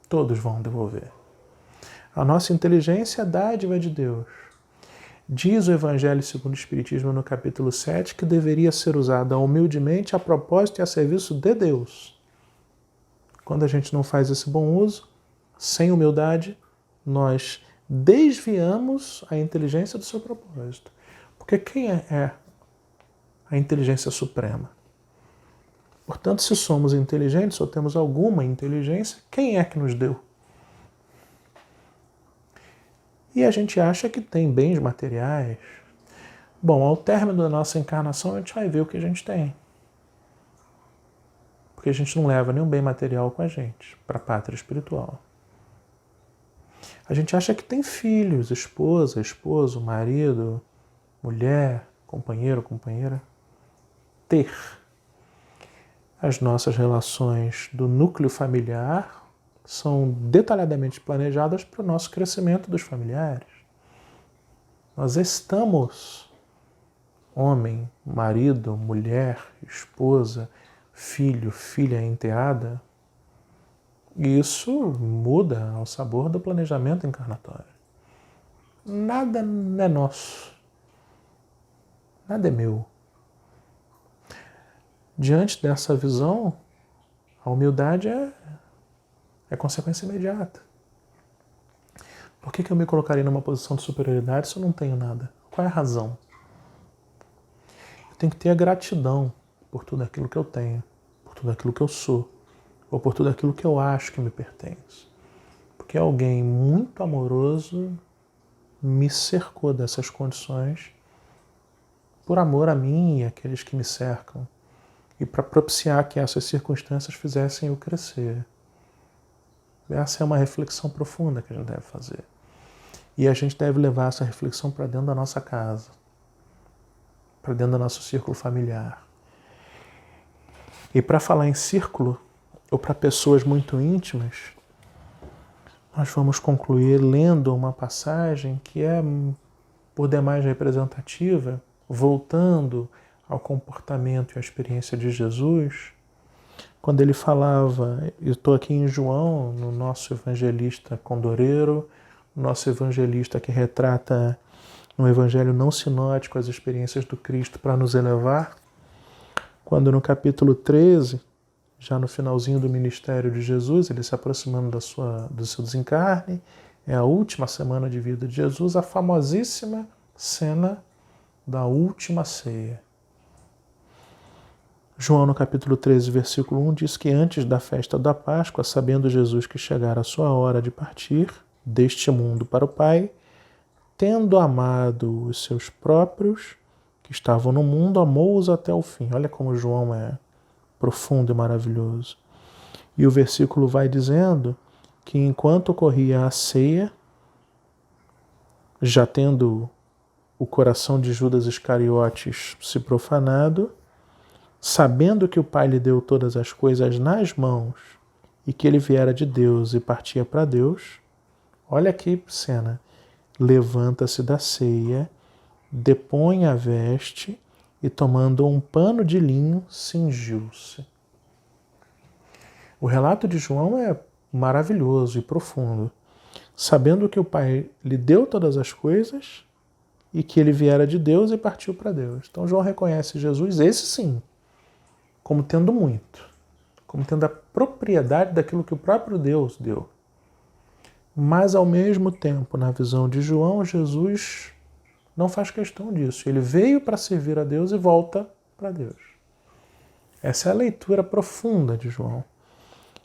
Todos vão devolver. A nossa inteligência é a dádiva de Deus. Diz o Evangelho segundo o Espiritismo no capítulo 7 que deveria ser usada humildemente a propósito e a serviço de Deus. Quando a gente não faz esse bom uso, sem humildade, nós desviamos a inteligência do seu propósito. Porque quem é a inteligência suprema? Portanto, se somos inteligentes ou temos alguma inteligência, quem é que nos deu? E a gente acha que tem bens materiais. Bom, ao término da nossa encarnação, a gente vai ver o que a gente tem. Porque a gente não leva nenhum bem material com a gente para a pátria espiritual. A gente acha que tem filhos, esposa, esposo, marido, mulher, companheiro, companheira. Ter. As nossas relações do núcleo familiar são detalhadamente planejadas para o nosso crescimento dos familiares. Nós estamos, homem, marido, mulher, esposa, filho, filha enteada, e isso muda ao sabor do planejamento encarnatório. nada é nosso, nada é meu. Diante dessa visão, a humildade é consequência imediata. Por que eu me colocaria numa posição de superioridade se eu não tenho nada? Qual é a razão? Eu tenho que ter a gratidão por tudo aquilo que eu tenho, por tudo aquilo que eu sou, ou por tudo aquilo que eu acho que me pertence. Porque alguém muito amoroso me cercou dessas condições por amor a mim e àqueles que me cercam, e para propiciar que essas circunstâncias fizessem eu crescer. Essa é uma reflexão profunda que a gente deve fazer. E a gente deve levar essa reflexão para dentro da nossa casa, para dentro do nosso círculo familiar. E para falar em círculo, ou para pessoas muito íntimas, nós vamos concluir lendo uma passagem que é, por demais, representativa, voltando ao comportamento e à experiência de Jesus, quando ele falava, eu estou aqui em João, no nosso evangelista condoreiro, nosso evangelista que retrata um evangelho não sinótico as experiências do Cristo para nos elevar, quando no capítulo 13, já no finalzinho do ministério de Jesus, ele se aproximando do seu desencarne, é a última semana de vida de Jesus, a famosíssima cena da última ceia. João, no capítulo 13, versículo 1, diz que antes da festa da Páscoa, sabendo Jesus que chegara a sua hora de partir deste mundo para o Pai, tendo amado os seus próprios que estavam no mundo, amou-os até o fim. Olha como João é profundo e maravilhoso. E o versículo vai dizendo que enquanto ocorria a ceia, já tendo o coração de Judas Iscariotes se profanado, sabendo que o Pai lhe deu todas as coisas nas mãos e que ele viera de Deus e partia para Deus, olha que cena, levanta-se da ceia, depõe a veste e, tomando um pano de linho, cingiu-se. O relato de João é maravilhoso e profundo. Sabendo que o Pai lhe deu todas as coisas e que ele viera de Deus e partiu para Deus. Então João reconhece Jesus, esse sim, como tendo muito, como tendo a propriedade daquilo que o próprio Deus deu. Mas, ao mesmo tempo, na visão de João, Jesus não faz questão disso. Ele veio para servir a Deus e volta para Deus. Essa é a leitura profunda de João.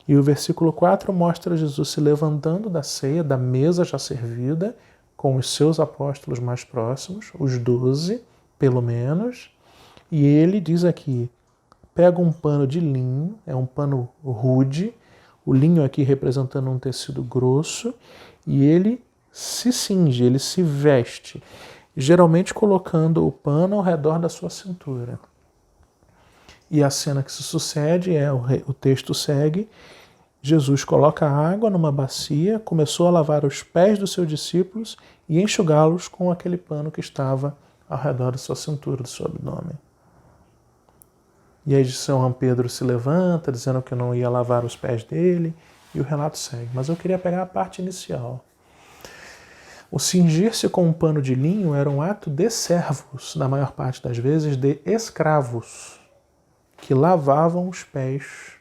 E o versículo 4 mostra Jesus se levantando da ceia, da mesa já servida, com os seus apóstolos mais próximos, os 12, pelo menos, e ele diz aqui, pega um pano de linho, é um pano rude, o linho aqui representando um tecido grosso, e ele se cinge, ele se veste, geralmente colocando o pano ao redor da sua cintura. E a cena que se sucede o texto segue, Jesus coloca água numa bacia, começou a lavar os pés dos seus discípulos e enxugá-los com aquele pano que estava ao redor da sua cintura, do seu abdômen. E aí São Pedro se levanta, dizendo que não ia lavar os pés dele, e o relato segue. Mas eu queria pegar a parte inicial. O cingir-se com um pano de linho era um ato de servos, na maior parte das vezes de escravos, que lavavam os pés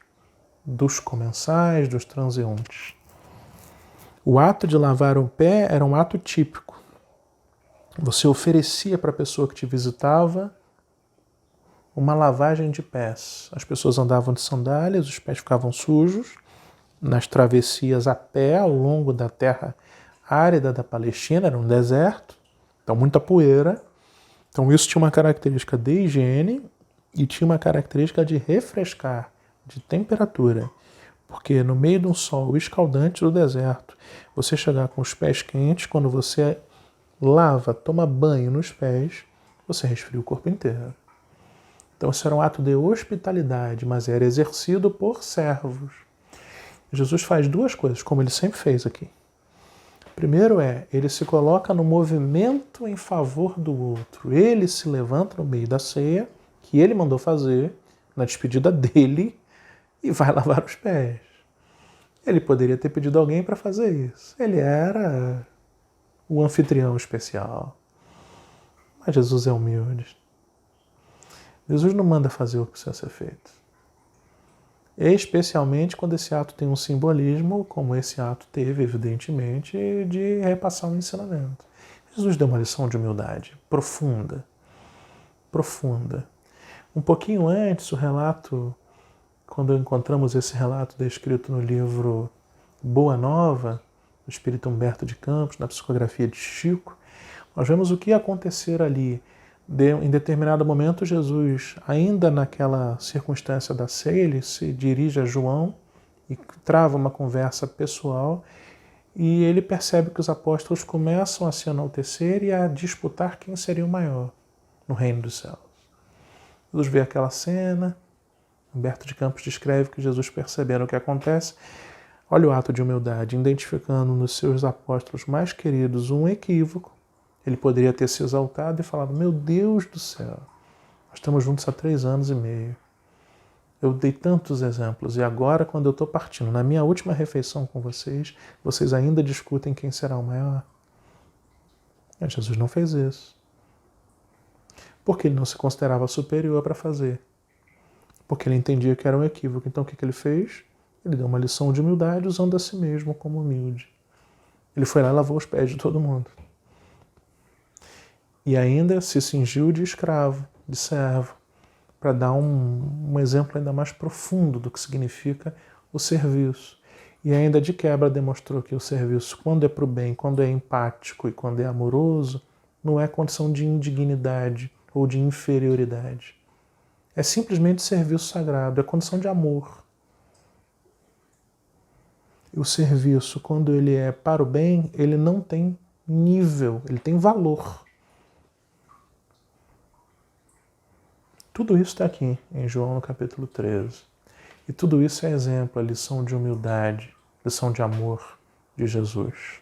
dos comensais, dos transeuntes. O ato de lavar o pé era um ato típico. Você oferecia para a pessoa que te visitava uma lavagem de pés. As pessoas andavam de sandálias, os pés ficavam sujos, nas travessias a pé ao longo da terra árida da Palestina, era um deserto, então muita poeira. Então isso tinha uma característica de higiene e tinha uma característica de refrescar, de temperatura. Porque no meio de um sol escaldante do deserto, você chegar com os pés quentes, quando você lava, toma banho nos pés, você resfria o corpo inteiro. Então isso era um ato de hospitalidade, mas era exercido por servos. Jesus faz duas coisas, como ele sempre fez aqui. Primeiro ele se coloca no movimento em favor do outro. Ele se levanta no meio da ceia, que ele mandou fazer, na despedida dele, e vai lavar os pés. Ele poderia ter pedido alguém para fazer isso. Ele era o anfitrião especial. Mas Jesus é humilde. Jesus não manda fazer o que precisa ser feito. Especialmente quando esse ato tem um simbolismo, como esse ato teve, evidentemente, de repassar um ensinamento. Jesus deu uma lição de humildade profunda. Profunda. Um pouquinho antes, o relato, quando encontramos esse relato descrito no livro Boa Nova, do Espírito Humberto de Campos, na psicografia de Chico, nós vemos o que ia acontecer ali. Em determinado momento, Jesus, ainda naquela circunstância da ceia, ele se dirige a João e trava uma conversa pessoal, e ele percebe que os apóstolos começam a se enaltecer e a disputar quem seria o maior no reino dos céus. Jesus vê aquela cena, Humberto de Campos descreve que Jesus, percebendo o que acontece, olha o ato de humildade, identificando nos seus apóstolos mais queridos um equívoco. Ele poderia ter se exaltado e falado: meu Deus do céu, nós estamos juntos há 3 anos e meio. Eu dei tantos exemplos e agora, quando eu estou partindo, na minha última refeição com vocês, vocês ainda discutem quem será o maior? Mas Jesus não fez isso. Porque ele não se considerava superior para fazer. Porque ele entendia que era um equívoco. Então o que ele fez? Ele deu uma lição de humildade usando a si mesmo como humilde. Ele foi lá e lavou os pés de todo mundo. E ainda se cingiu de escravo, de servo, para dar um exemplo ainda mais profundo do que significa o serviço. E ainda de quebra demonstrou que o serviço, quando é para o bem, quando é empático e quando é amoroso, não é condição de indignidade ou de inferioridade. É simplesmente serviço sagrado, é condição de amor. E o serviço, quando ele é para o bem, ele não tem nível, ele tem valor. Tudo isso está aqui em João no capítulo 13. E tudo isso é exemplo, a lição de humildade, lição de amor de Jesus.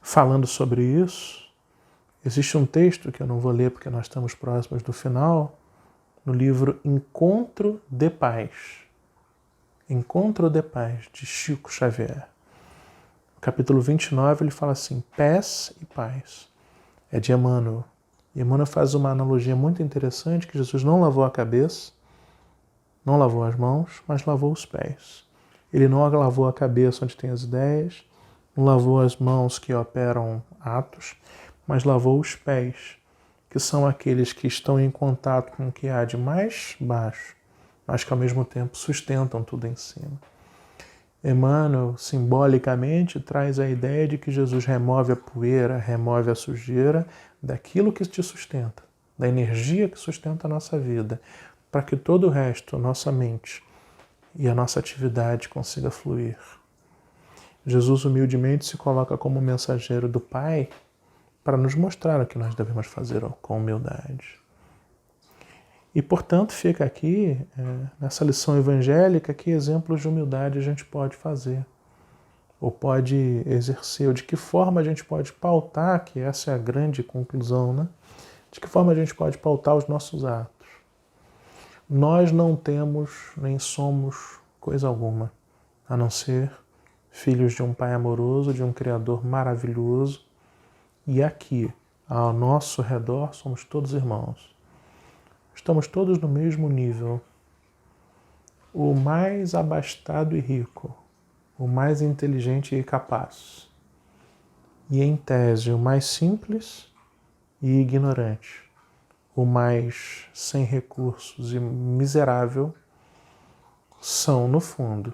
Falando sobre isso, existe um texto que eu não vou ler porque nós estamos próximos do final, no livro Encontro de Paz. Encontro de Paz, de Chico Xavier. No capítulo 29 ele fala assim: pés e paz. É de Emmanuel. E Emmanuel faz uma analogia muito interessante, que Jesus não lavou a cabeça, não lavou as mãos, mas lavou os pés. Ele não lavou a cabeça onde tem as ideias, não lavou as mãos que operam atos, mas lavou os pés, que são aqueles que estão em contato com o que há de mais baixo, mas que ao mesmo tempo sustentam tudo em cima. Emmanuel, simbolicamente, traz a ideia de que Jesus remove a poeira, remove a sujeira daquilo que te sustenta, da energia que sustenta a nossa vida, para que todo o resto, a nossa mente e a nossa atividade consiga fluir. Jesus humildemente se coloca como mensageiro do Pai para nos mostrar o que nós devemos fazer com humildade. E, portanto, fica aqui, nessa lição evangélica, que exemplos de humildade a gente pode fazer, ou pode exercer, ou de que forma a gente pode pautar, que essa é a grande conclusão, né? De que forma a gente pode pautar os nossos atos. Nós não temos, nem somos coisa alguma, a não ser filhos de um Pai amoroso, de um Criador maravilhoso, e aqui, ao nosso redor, somos todos irmãos. Estamos todos no mesmo nível. O mais abastado e rico, o mais inteligente e capaz. E, em tese, o mais simples e ignorante, o mais sem recursos e miserável, são, no fundo,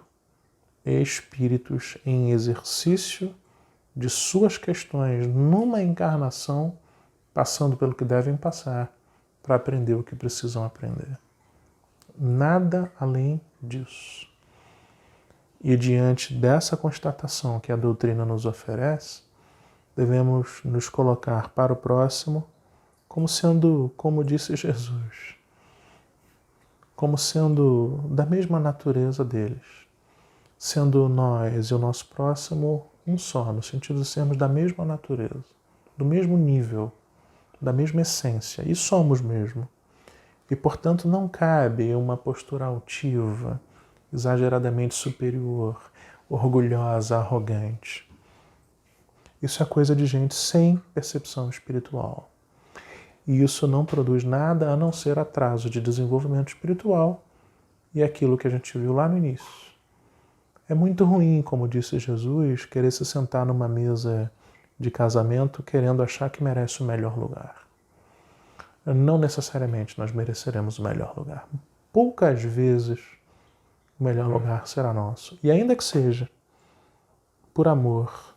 espíritos em exercício de suas questões numa encarnação, passando pelo que devem passar, para aprender o que precisam aprender. Nada além disso. E diante dessa constatação que a doutrina nos oferece, devemos nos colocar para o próximo como sendo, como disse Jesus, como sendo da mesma natureza deles, sendo nós e o nosso próximo um só, no sentido de sermos da mesma natureza, do mesmo nível, da mesma essência, e somos mesmo. E, portanto, não cabe uma postura altiva, exageradamente superior, orgulhosa, arrogante. Isso é coisa de gente sem percepção espiritual. E isso não produz nada a não ser atraso de desenvolvimento espiritual e aquilo que a gente viu lá no início. É muito ruim, como disse Jesus, querer se sentar numa mesa de casamento querendo achar que merece o melhor lugar. Não necessariamente nós mereceremos o melhor lugar. Poucas vezes o melhor lugar será nosso. E ainda que seja por amor,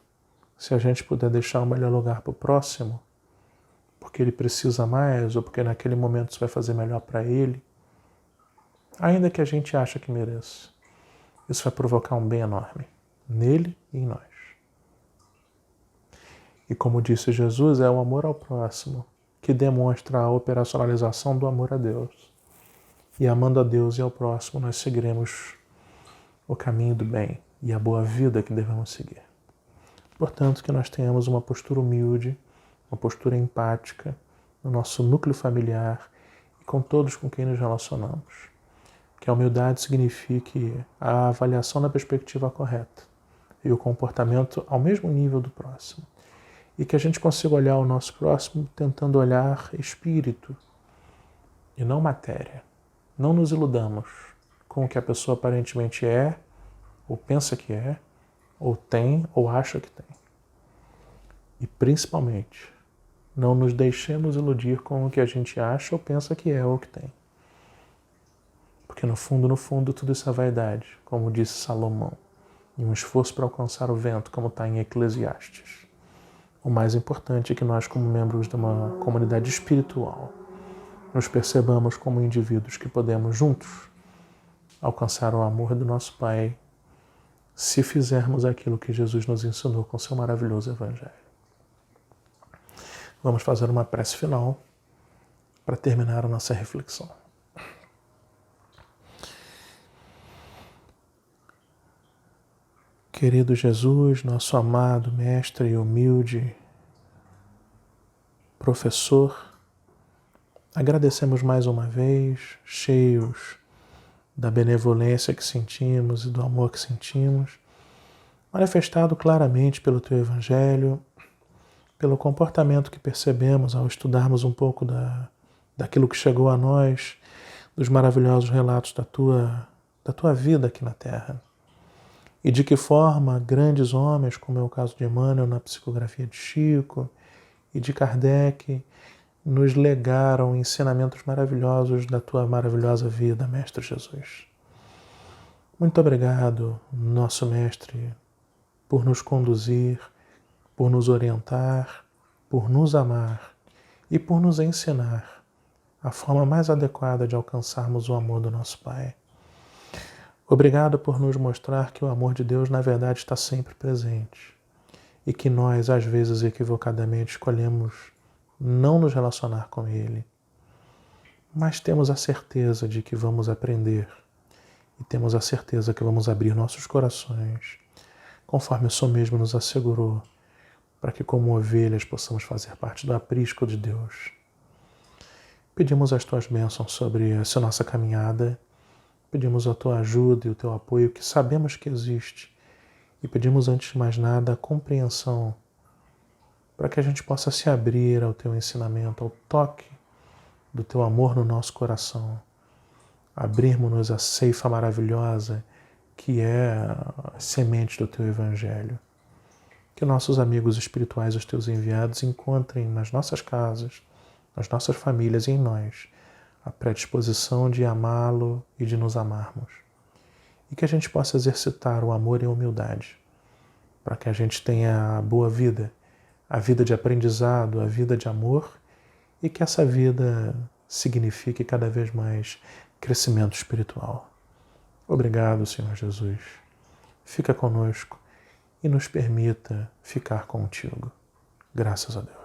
se a gente puder deixar o melhor lugar para o próximo, porque ele precisa mais ou porque naquele momento isso vai fazer melhor para ele, ainda que a gente ache que mereça, isso vai provocar um bem enorme nele e em nós. E como disse Jesus, é o amor ao próximo que demonstra a operacionalização do amor a Deus. E amando a Deus e ao próximo, nós seguiremos o caminho do bem e a boa vida que devemos seguir. Portanto, que nós tenhamos uma postura humilde, uma postura empática no nosso núcleo familiar e com todos com quem nos relacionamos. Que a humildade signifique a avaliação na perspectiva correta e o comportamento ao mesmo nível do próximo. E que a gente consiga olhar o nosso próximo tentando olhar espírito e não matéria. Não nos iludamos com o que a pessoa aparentemente é, ou pensa que é, ou tem, ou acha que tem. E principalmente, não nos deixemos iludir com o que a gente acha ou pensa que é ou que tem. Porque no fundo, tudo isso é vaidade, como disse Salomão, e um esforço para alcançar o vento, como está em Eclesiastes. O mais importante é que nós, como membros de uma comunidade espiritual, nos percebamos como indivíduos que podemos juntos alcançar o amor do nosso Pai se fizermos aquilo que Jesus nos ensinou com seu maravilhoso Evangelho. Vamos fazer uma prece final para terminar a nossa reflexão. Querido Jesus, nosso amado mestre e humilde professor, agradecemos mais uma vez, cheios da benevolência que sentimos e do amor que sentimos, manifestado claramente pelo Teu Evangelho, pelo comportamento que percebemos ao estudarmos um pouco daquilo que chegou a nós, dos maravilhosos relatos da tua vida aqui na Terra. E de que forma grandes homens, como é o caso de Emmanuel na psicografia de Chico e de Kardec, nos legaram ensinamentos maravilhosos da tua maravilhosa vida, Mestre Jesus. Muito obrigado, nosso Mestre, por nos conduzir, por nos orientar, por nos amar e por nos ensinar a forma mais adequada de alcançarmos o amor do nosso Pai. Obrigado por nos mostrar que o amor de Deus, na verdade, está sempre presente e que nós, às vezes, equivocadamente, escolhemos não nos relacionar com Ele, mas temos a certeza de que vamos aprender e temos a certeza que vamos abrir nossos corações, conforme o Senhor mesmo nos assegurou, para que, como ovelhas, possamos fazer parte do aprisco de Deus. Pedimos as Tuas bênçãos sobre essa nossa caminhada. Pedimos a Tua ajuda e o Teu apoio, que sabemos que existe. E pedimos, antes de mais nada, a compreensão para que a gente possa se abrir ao Teu ensinamento, ao toque do Teu amor no nosso coração. Abrirmos-nos à ceifa maravilhosa que é a semente do Teu Evangelho. Que nossos amigos espirituais, os Teus enviados, encontrem nas nossas casas, nas nossas famílias e em nós a predisposição de amá-lo e de nos amarmos. E que a gente possa exercitar o amor e a humildade, para que a gente tenha a boa vida, a vida de aprendizado, a vida de amor, e que essa vida signifique cada vez mais crescimento espiritual. Obrigado, Senhor Jesus. Fica conosco e nos permita ficar contigo. Graças a Deus.